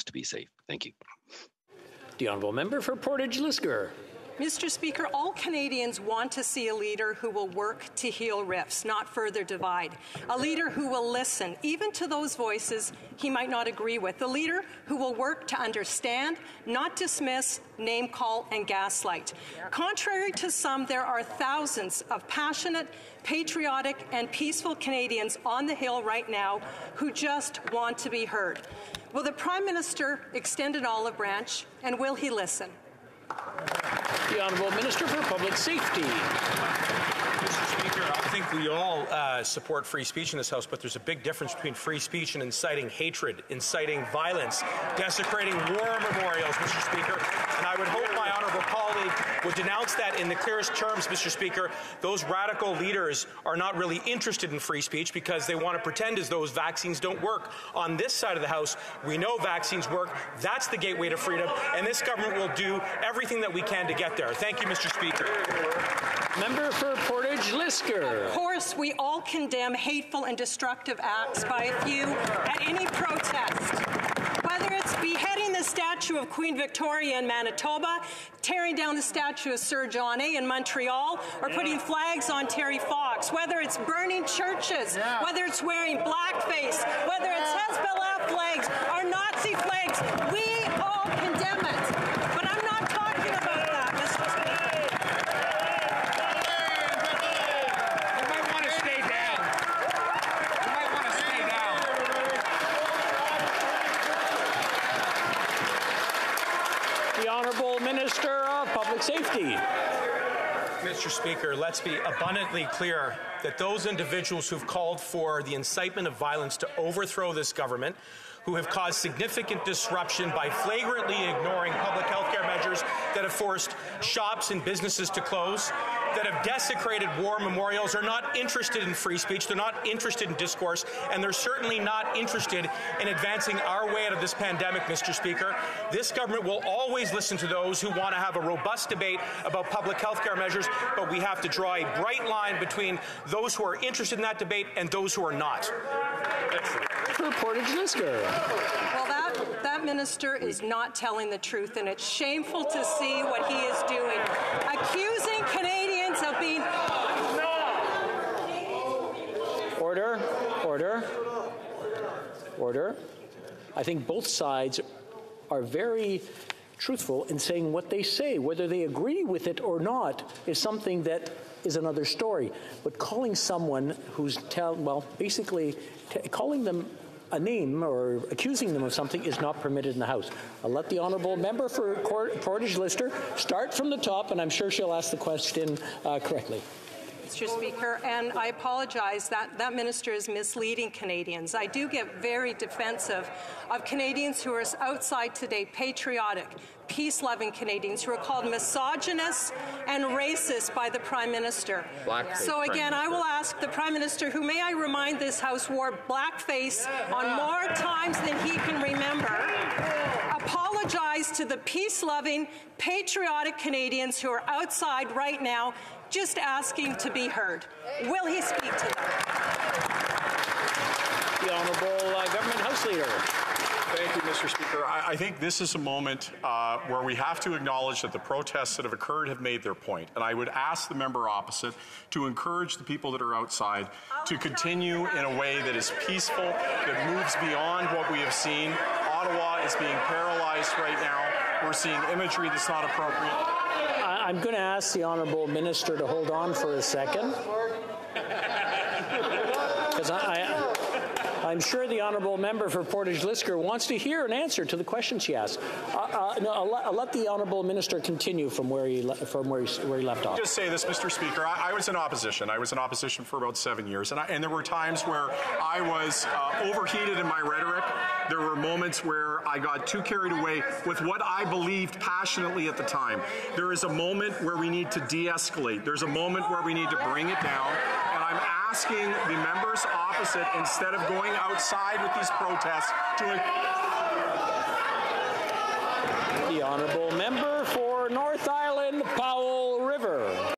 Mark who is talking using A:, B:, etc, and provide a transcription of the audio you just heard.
A: to be safe. Thank you.
B: The honourable member for Portage-Lisgar.
C: Mr. Speaker, all Canadians want to see a leader who will work to heal rifts, not further divide. A leader who will listen, even to those voices he might not agree with. A leader who will work to understand, not dismiss, name call, and gaslight. Contrary to some, there are thousands of passionate, patriotic, and peaceful Canadians on the Hill right now who just want to be heard. Will the Prime Minister extend an olive branch, and will he listen?
B: The Honourable Minister for Public Safety.
D: Mr. Speaker, I think we all support free speech in this House, but there's a big difference between free speech and inciting hatred, inciting violence, desecrating war memorials, Mr. Speaker. And I would hope my honourable colleague would denounce that in the clearest terms, Mr. Speaker. Those radical leaders are not really interested in free speech because they want to pretend as though vaccines don't work. On this side of the House, we know vaccines work. That's the gateway to freedom, and this government will do everything that we can to get there. Thank you, Mr. Speaker.
B: Member for Portage-Lisgar.
C: Of course, we all condemn hateful and destructive acts by a few at any protest. Whether it's beheading the statue of Queen Victoria in Manitoba, tearing down the statue of Sir John A. in Montreal, or putting flags on Terry Fox, whether it's burning churches, whether it's wearing blackface, whether it's Hezbollah flags or Nazi flags, we all condemn it. But I'm not talking about that, Mr. Speaker.
E: You might want to stay down. You might want to stay down.
B: The Honourable Minister of Public Safety.
D: Mr. Speaker, let's be abundantly clear that those individuals who've called for the incitement of violence to overthrow this government, who have caused significant disruption by flagrantly ignoring public health care measures that have forced shops and businesses to close, that have desecrated war memorials, are not interested in free speech, they're not interested in discourse, and they're certainly not interested in advancing our way out of this pandemic, Mr. Speaker. This government will always listen to those who want to have a robust debate about public health care measures, but we have to draw a bright line between those who are interested in that debate and those who are not.
B: For Portage-Lisgar.
C: Well, that minister is not telling the truth, and it's shameful to see what he is doing. Accusing Canadians of being...
B: Order. Order. Order. I think both sides are very truthful in saying what they say. Whether they agree with it or not is something that is another story. But calling someone who's basically calling them a name or accusing them of something is not permitted in the House. I'll let the honourable member for Portage-Lisgar start from the top, and I'm sure she'll ask the question correctly.
C: Mr. Speaker, and I apologize that minister is misleading Canadians. I do get very defensive of Canadians who are outside today, patriotic, peace-loving Canadians who are called misogynist and racist by the Prime Minister. So again, I will ask the Prime Minister, who, may I remind this House, wore blackface on more times than he can remember, apologize to the peace-loving, patriotic Canadians who are outside right now just asking to be heard. Will he speak to them?
B: The Honourable Government House Leader.
F: Thank you, Mr. Speaker. I think this is a moment where we have to acknowledge that the protests that have occurred have made their point. And I would ask the member opposite to encourage the people that are outside to continue in a way that is peaceful, that moves beyond what we have seen. Ottawa is being paralyzed right now. We're seeing imagery that's not appropriate.
B: I'm going to ask the Honourable Minister to hold on for a second. Because I'm sure the Honourable Member for Portage-Lisgar wants to hear an answer to the question she asked. No, I'll let the Honourable Minister continue from where he left off.
F: Just say this, Mr. Speaker. I was in opposition. I was in opposition for about 7 years, and there were times where I was overheated in my rhetoric. There were moments where I got too carried away with what I believed passionately at the time. There is a moment where we need to de-escalate. There's a moment where we need to bring it down, and I'm asking the members opposite, instead of going outside with these protests, to...
B: The Honourable Member for North Island, Powell